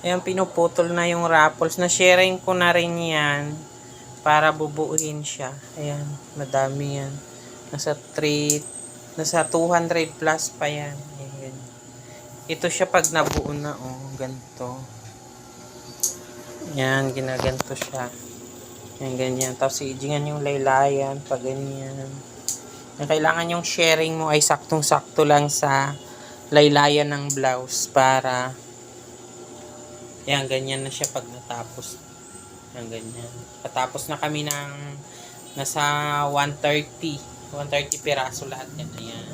Ayan, pinuputol na yung raffles. Na-sharing ko na rin yan para bubuuin siya. Ayan, madami yan. Nasa 200 plus pa yan. Ayan. Ito siya pag nabuo na, oh, ganito. Yan, ginaganto siya. Yan, ganyan. Tapos iingan yung laylayan, pag ganyan. Yung kailangan yung sharing mo ay saktong-sakto lang sa laylayan ng blouse para yan, ganyan na siya pag natapos. Yan, ganyan. Patapos na kami ng nasa 130 piraso lahat yan. Ayan.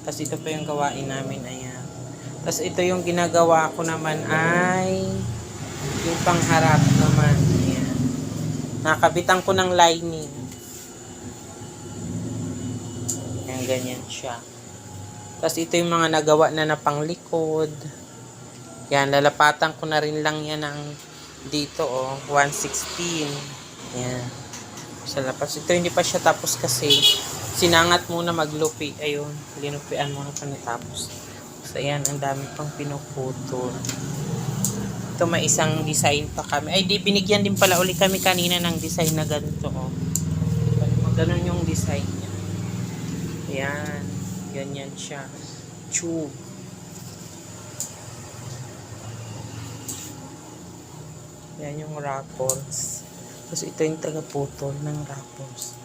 Tapos ito pa yung gawain namin. Ayan. Tapos ito yung ginagawa ko naman ay yung pangharap naman. Ayan. Nakabitan ko ng lining. Ayan, ganyan siya. Tapos ito yung mga nagawa na panglikod. Yan, lalapatan ko na rin lang yan ng dito, oh, 116. Yan. Sa lapas. Ito hindi pa siya tapos kasi sinangat muna maglupi. Ayun, linupian muna pa natapos. So, ayan, ang dami pang pinuputol. Ito, may isang design pa kami. Ay, di, binigyan din pala uli kami kanina ng design na ganito, oh. Ganun yung design niya. Ayan, ganyan siya. Tube. Yan yung raffles. Tapos ito yung tagaputol ng raffles.